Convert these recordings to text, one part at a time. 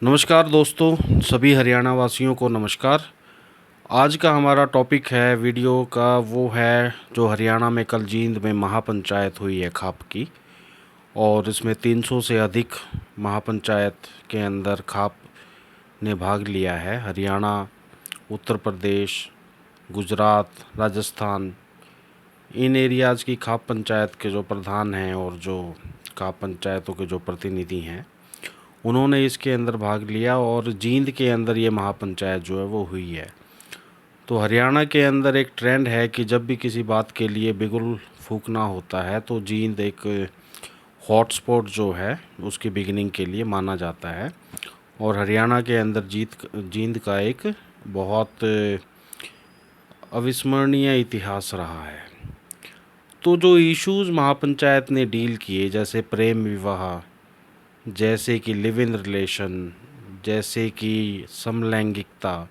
नमस्कार दोस्तों, सभी हरियाणा वासियों को नमस्कार। आज का हमारा टॉपिक है वीडियो का वो है जो हरियाणा में कल जींद में महापंचायत हुई है खाप की। और इसमें 300 से अधिक महापंचायत के अंदर खाप ने भाग लिया है। हरियाणा, उत्तर प्रदेश, गुजरात, राजस्थान, इन एरियाज़ की खाप पंचायत के जो प्रधान हैं और जो खाप पंचायतों के जो प्रतिनिधि हैं, उन्होंने इसके अंदर भाग लिया और जींद के अंदर ये महापंचायत जो है वो हुई है। तो हरियाणा के अंदर एक ट्रेंड है कि जब भी किसी बात के लिए बिगुल फूंकना होता है तो जींद एक हॉटस्पॉट जो है उसकी बिगिनिंग के लिए माना जाता है। और हरियाणा के अंदर जींद का एक बहुत अविस्मरणीय इतिहास रहा है। तो जो इश्यूज़ महापंचायत ने डील किए, जैसे प्रेम विवाह, जैसे कि लिव इन रिलेशन, जैसे कि समलैंगिकता,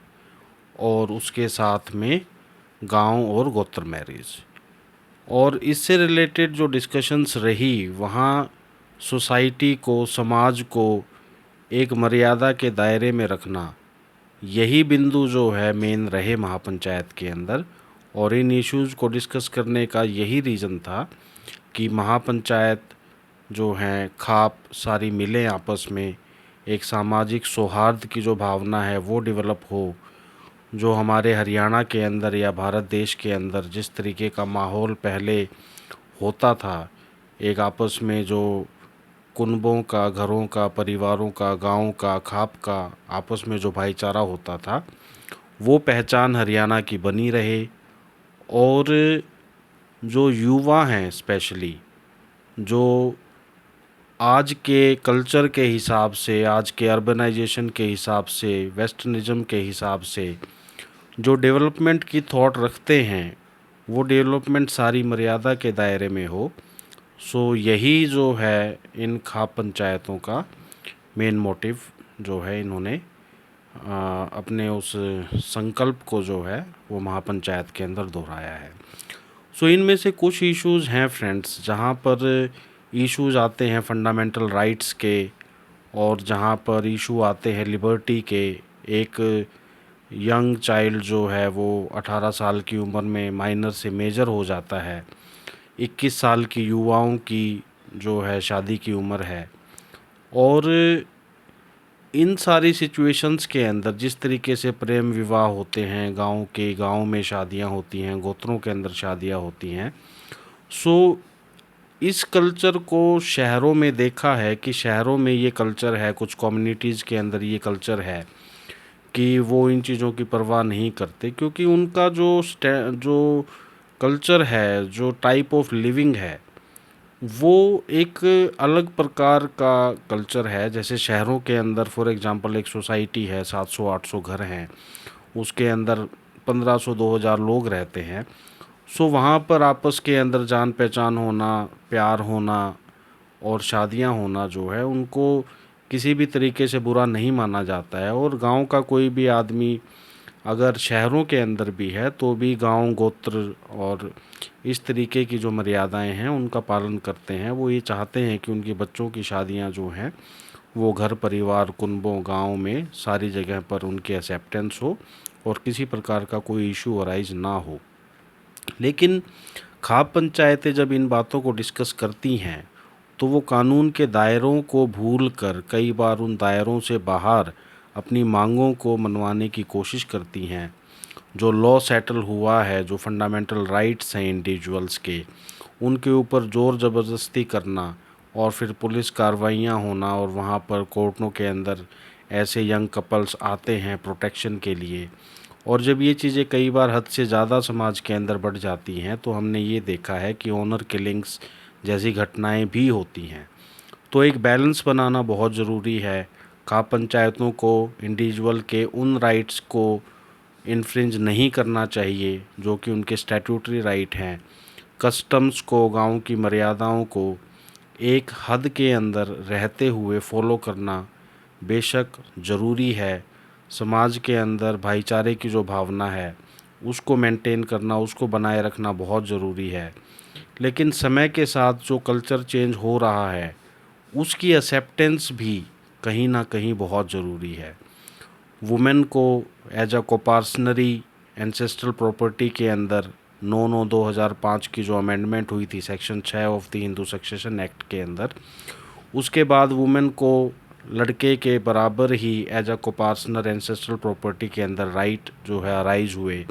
और उसके साथ में गांव और गोत्र मैरिज, और इससे रिलेटेड जो डिस्कशंस रही, वहाँ सोसाइटी को, समाज को एक मर्यादा के दायरे में रखना, यही बिंदु जो है मेन रहे महापंचायत के अंदर। और इन इश्यूज़ को डिस्कस करने का यही रीज़न था कि महापंचायत जो हैं खाप सारी मिलें, आपस में एक सामाजिक सौहार्द की जो भावना है वो डेवलप हो। जो हमारे हरियाणा के अंदर या भारत देश के अंदर जिस तरीके का माहौल पहले होता था, एक आपस में जो कुनबों का, घरों का, परिवारों का, गाँव का, खाप का आपस में जो भाईचारा होता था, वो पहचान हरियाणा की बनी रहे। और जो युवा हैं स्पेशली, जो आज के कल्चर के हिसाब से, आज के अर्बनाइजेशन के हिसाब से, वेस्टर्निज़म के हिसाब से जो डेवलपमेंट की थॉट रखते हैं, वो डेवलपमेंट सारी मर्यादा के दायरे में हो। सो यही जो है इन खाप पंचायतों का मेन मोटिव जो है, इन्होंने अपने उस संकल्प को जो है वो महापंचायत के अंदर दोहराया है। सो इनमें से कुछ इश्यूज़ हैं फ्रेंड्स, जहाँ पर इश्यूज़ आते हैं फंडामेंटल राइट्स के, और जहाँ पर इशू आते हैं लिबर्टी के। एक यंग चाइल्ड जो है वो 18 साल की उम्र में माइनर से मेजर हो जाता है। 21 साल की युवाओं की जो है शादी की उम्र है। और इन सारी सिचुएशंस के अंदर जिस तरीके से प्रेम विवाह होते हैं, गांव में शादियां होती हैं, गोत्रों के अंदर शादियां होती हैं, सो इस कल्चर को शहरों में देखा है कि शहरों में ये कल्चर है, कुछ कम्युनिटीज़ के अंदर ये कल्चर है कि वो इन चीज़ों की परवाह नहीं करते, क्योंकि उनका जो कल्चर है, जो टाइप ऑफ लिविंग है, वो एक अलग प्रकार का कल्चर है। जैसे शहरों के अंदर फॉर एग्जांपल एक सोसाइटी है, 700-800 घर हैं, उसके अंदर 1500-2000 लोग रहते हैं। सो वहाँ पर आपस के अंदर जान पहचान होना, प्यार होना और शादियाँ होना जो है, उनको किसी भी तरीके से बुरा नहीं माना जाता है। और गांव का कोई भी आदमी अगर शहरों के अंदर भी है तो भी गांव, गोत्र और इस तरीके की जो मर्यादाएं हैं उनका पालन करते हैं। वो ये चाहते हैं कि उनके बच्चों की शादियां जो हैं वो घर परिवार, कुनबों, गांव में सारी जगह पर उनकी एक्सेप्टेंस हो और किसी प्रकार का कोई इशू अराइज ना हो। लेकिन खाप पंचायतें जब इन बातों को डिस्कस करती हैं तो वो कानून के दायरों को भूल कर कई बार उन दायरों से बाहर अपनी मांगों को मनवाने की कोशिश करती हैं। जो लॉ सेटल हुआ है, जो फंडामेंटल राइट्स हैं इंडिविजुअल्स के, उनके ऊपर ज़ोर ज़बरदस्ती करना और फिर पुलिस कार्रवाइयाँ होना, और वहाँ पर कोर्टों के अंदर ऐसे यंग कपल्स आते हैं प्रोटेक्शन के लिए। और जब ये चीज़ें कई बार हद से ज़्यादा समाज के अंदर बढ़ जाती हैं तो हमने ये देखा है कि ऑनर किलिंग्स जैसी घटनाएं भी होती हैं। तो एक बैलेंस बनाना बहुत ज़रूरी है। खाप पंचायतों को इंडिविजुअल के उन राइट्स को इन्फ्रिंज नहीं करना चाहिए जो कि उनके स्टैट्यूटरी राइट हैं। कस्टम्स को, गांव की मर्यादाओं को एक हद के अंदर रहते हुए फॉलो करना बेशक ज़रूरी है। समाज के अंदर भाईचारे की जो भावना है उसको मेंटेन करना, उसको बनाए रखना बहुत ज़रूरी है। लेकिन समय के साथ जो कल्चर चेंज हो रहा है उसकी एक्सेप्टेंस भी कहीं ना कहीं बहुत ज़रूरी है। वुमेन को as a coparcenary ancestral property के अंदर 9/9/2005 की जो अमेंडमेंट हुई थी section 6 of the Hindu succession act के अंदर, उसके बाद वुमेन को लड़के के बराबर ही as a coparcener ancestral property के अंदर राइट जो है अराइज हुए,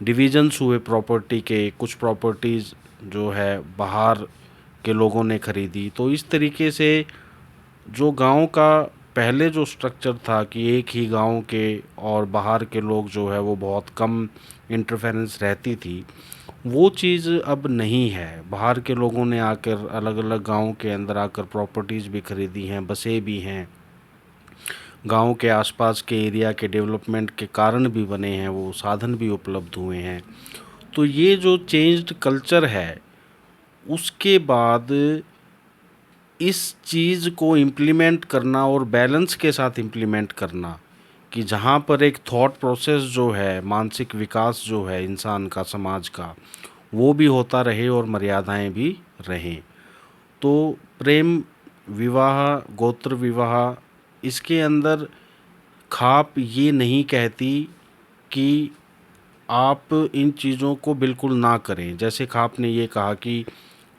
डिविजन्स हुए प्रॉपर्टी के, कुछ प्रॉपर्टीज़ जो है बाहर के लोगों ने ख़रीदी। तो इस तरीके से जो गांव का पहले जो स्ट्रक्चर था कि एक ही गांव के और बाहर के लोग जो है वो बहुत कम इंटरफेरेंस रहती थी, वो चीज़ अब नहीं है। बाहर के लोगों ने आकर अलग अलग गांव के अंदर आकर प्रॉपर्टीज़ भी खरीदी हैं, बसें भी हैं, गांव के आसपास के एरिया के डेवलपमेंट के कारण भी बने हैं, वो साधन भी उपलब्ध हुए हैं। तो ये जो चेंज्ड कल्चर है, उसके बाद इस चीज़ को इम्प्लीमेंट करना और बैलेंस के साथ इम्प्लीमेंट करना कि जहाँ पर एक थॉट प्रोसेस जो है, मानसिक विकास जो है इंसान का, समाज का, वो भी होता रहे और मर्यादाएं भी रहें। तो प्रेम विवाह, गोत्र विवाह, इसके अंदर खाप ये नहीं कहती कि आप इन चीज़ों को बिल्कुल ना करें। जैसे खाप ने ये कहा कि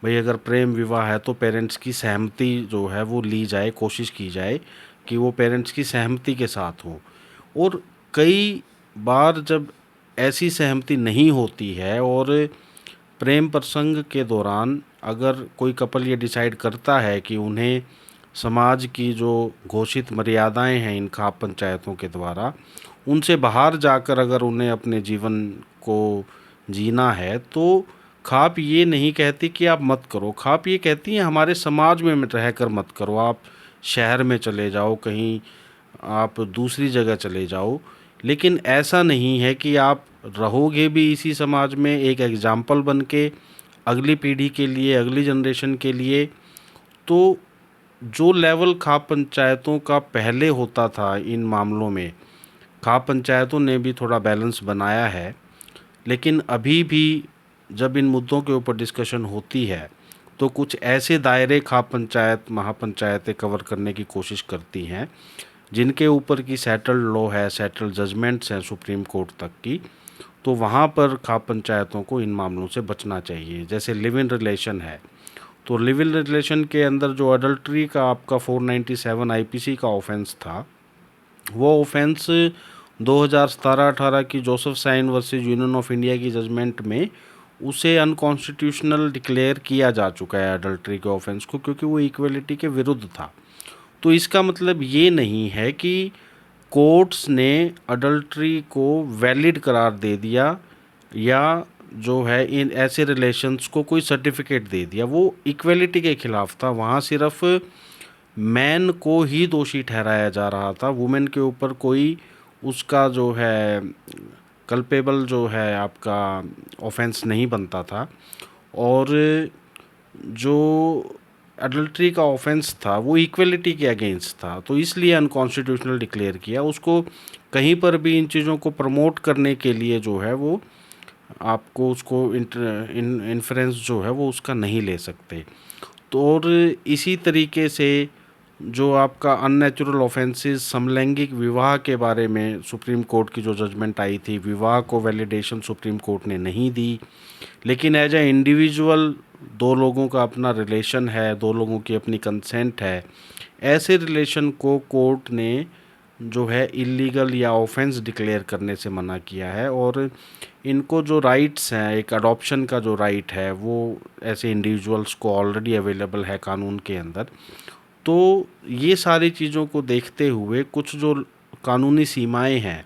भाई अगर प्रेम विवाह है तो पेरेंट्स की सहमति जो है वो ली जाए, कोशिश की जाए कि वो पेरेंट्स की सहमति के साथ हो। और कई बार जब ऐसी सहमति नहीं होती है और प्रेम प्रसंग के दौरान अगर कोई कपल ये डिसाइड करता है कि उन्हें समाज की जो घोषित मर्यादाएं हैं इन खाप पंचायतों के द्वारा, उनसे बाहर जाकर अगर उन्हें अपने जीवन को जीना है, तो खाप ये नहीं कहती कि आप मत करो। खाप ये कहती है हमारे समाज में रहकर मत करो, आप शहर में चले जाओ, कहीं आप दूसरी जगह चले जाओ। लेकिन ऐसा नहीं है कि आप रहोगे भी इसी समाज में एक एग्जाम्पल बन के अगली पीढ़ी के लिए, अगली जनरेशन के लिए। तो जो लेवल खाप पंचायतों का पहले होता था इन मामलों में, खाप पंचायतों ने भी थोड़ा बैलेंस बनाया है। लेकिन अभी भी जब इन मुद्दों के ऊपर डिस्कशन होती है तो कुछ ऐसे दायरे खाप पंचायत, महापंचायतें कवर करने की कोशिश करती हैं जिनके ऊपर की सेटल्ड लॉ है, सेटल्ड जजमेंट्स हैं सुप्रीम कोर्ट तक की। तो वहाँ पर खाप पंचायतों को इन मामलों से बचना चाहिए। जैसे लिव इन रिलेशन है, तो लिव इन रिलेशन के अंदर जो अडल्ट्री का आपका 497 आईपीसी का ऑफेंस था, वो ऑफेंस 2017-18 की Joseph Shine versus union of India की जजमेंट में उसे अनकॉन्स्टिट्यूशनल डिक्लेयर किया जा चुका है अडल्ट्री के ऑफेंस को, क्योंकि वो इक्वलिटी के विरुद्ध था। तो इसका मतलब ये नहीं है कि कोर्ट्स ने अडल्ट्री को वैलिड करार दे दिया या जो है इन ऐसे रिलेशंस को कोई सर्टिफिकेट दे दिया। वो इक्वलिटी के खिलाफ था। वहाँ सिर्फ मैन को ही दोषी ठहराया जा रहा था, वुमेन के ऊपर कोई उसका जो है कल्पेबल जो है आपका ऑफेंस नहीं बनता था। और जो अडल्ट्री का ऑफेंस था वो इक्वलिटी के अगेंस्ट था, तो इसलिए अनकॉन्स्टिट्यूशनल डिक्लेयर किया उसको। कहीं पर भी इन चीज़ों को प्रमोट करने के लिए जो है वो आपको उसको इन्फ्लुएंस जो है वो उसका नहीं ले सकते। तो और इसी तरीके से जो आपका अननेचुरल ऑफेंसेस, समलैंगिक विवाह के बारे में सुप्रीम कोर्ट की जो जजमेंट आई थी, विवाह को वैलिडेशन सुप्रीम कोर्ट ने नहीं दी, लेकिन एज ए इंडिविजुअल दो लोगों का अपना रिलेशन है, दो लोगों की अपनी कंसेंट है, ऐसे रिलेशन को कोर्ट ने जो है इलीगल या ऑफेंस डिक्लेयर करने से मना किया है। और इनको जो राइट्स हैं, एक अडॉप्शन का जो राइट है वो ऐसे इंडिविजुअल्स को ऑलरेडी अवेलेबल है कानून के अंदर। तो ये सारी चीज़ों को देखते हुए कुछ जो कानूनी सीमाएं हैं,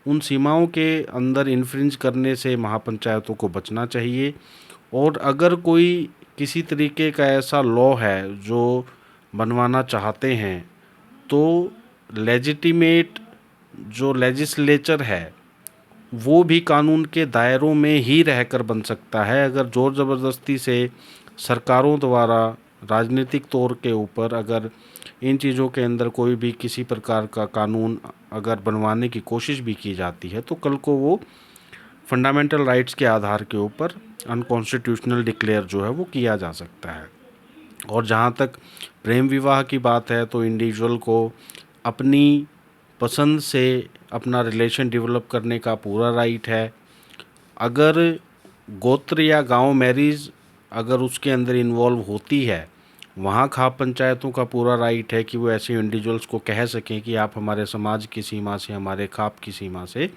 उन सीमाओं के अंदर इन्फ्रिंज करने से महापंचायतों को बचना चाहिए। और अगर कोई किसी तरीके का ऐसा लॉ है जो बनवाना चाहते हैं, तो लेजिटिमेट जो लेजिस्लेचर है वो भी कानून के दायरों में ही रहकर बन सकता है। अगर ज़ोर ज़बरदस्ती से सरकारों द्वारा राजनीतिक तौर के ऊपर अगर इन चीज़ों के अंदर कोई भी किसी प्रकार का कानून अगर बनवाने की कोशिश भी की जाती है, तो कल को वो फंडामेंटल राइट्स के आधार के ऊपर अनकॉन्स्टिट्यूशनल डिक्लेयर जो है वो किया जा सकता है। और जहाँ तक प्रेम विवाह की बात है तो इंडिविजुअल को अपनी पसंद से अपना रिलेशन डेवलप करने का पूरा राइट है। अगर गोत्र या गांव मैरिज अगर उसके अंदर इन्वॉल्व होती है, वहाँ खाप पंचायतों का पूरा राइट है कि वो ऐसे इंडिविजुअल्स को कह सकें कि आप हमारे समाज की सीमा से, हमारे खाप की सीमा से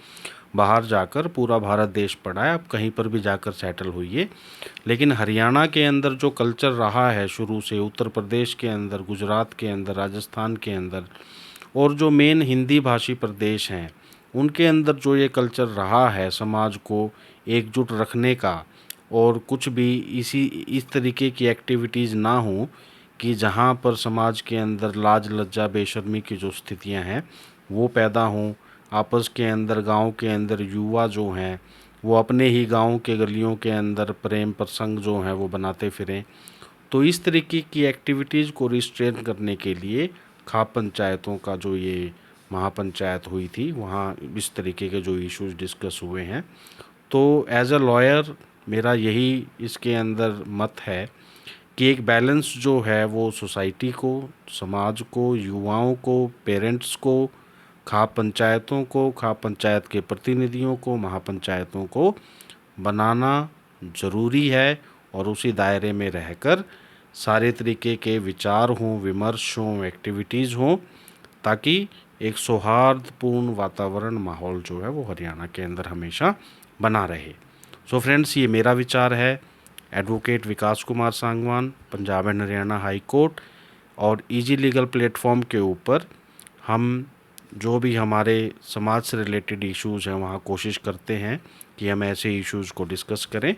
बाहर जाकर, पूरा भारत देश पड़ा है, आप कहीं पर भी जाकर सेटल होइए। लेकिन हरियाणा के अंदर जो कल्चर रहा है शुरू से, उत्तर प्रदेश के अंदर, गुजरात के अंदर, राजस्थान के अंदर और जो मेन हिंदी भाषी प्रदेश हैं उनके अंदर जो ये कल्चर रहा है समाज को एकजुट रखने का, और कुछ भी इस तरीके की एक्टिविटीज़ ना हो कि जहाँ पर समाज के अंदर लाज लज्जा बेशर्मी की जो स्थितियाँ हैं वो पैदा हों। आपस के अंदर, गांव के अंदर युवा जो हैं वो अपने ही गांव के गलियों के अंदर प्रेम प्रसंग जो हैं वो बनाते फिरें। तो इस तरीके की एक्टिविटीज़ को रिस्ट्रेन करने के लिए खाप पंचायतों का जो ये महापंचायत हुई थी, वहाँ इस तरीके के जो इश्यूज डिस्कस हुए हैं। तो एज अ लॉयर मेरा यही इसके अंदर मत है कि एक बैलेंस जो है वो सोसाइटी को, समाज को, युवाओं को, पेरेंट्स को, खाप पंचायतों को, खाप पंचायत के प्रतिनिधियों को, महापंचायतों को बनाना ज़रूरी है। और उसी दायरे में रहकर सारे तरीके के विचार हों, विमर्श हों, एक्टिविटीज़ हों, ताकि एक सौहार्दपूर्ण वातावरण, माहौल जो है वो हरियाणा के अंदर हमेशा बना रहे। सो फ्रेंड्स, ये मेरा विचार है। Advocate Vikas Kumar Sangwan, Punjab and Haryana high court और इजी लीगल प्लेटफॉर्म के ऊपर हम जो भी हमारे समाज से रिलेटेड इश्यूज़ हैं वहाँ कोशिश करते हैं कि हम ऐसे इश्यूज़ को डिस्कस करें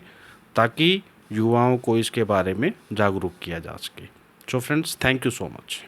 ताकि युवाओं को इसके बारे में जागरूक किया जा सके। So friends, thank you so much.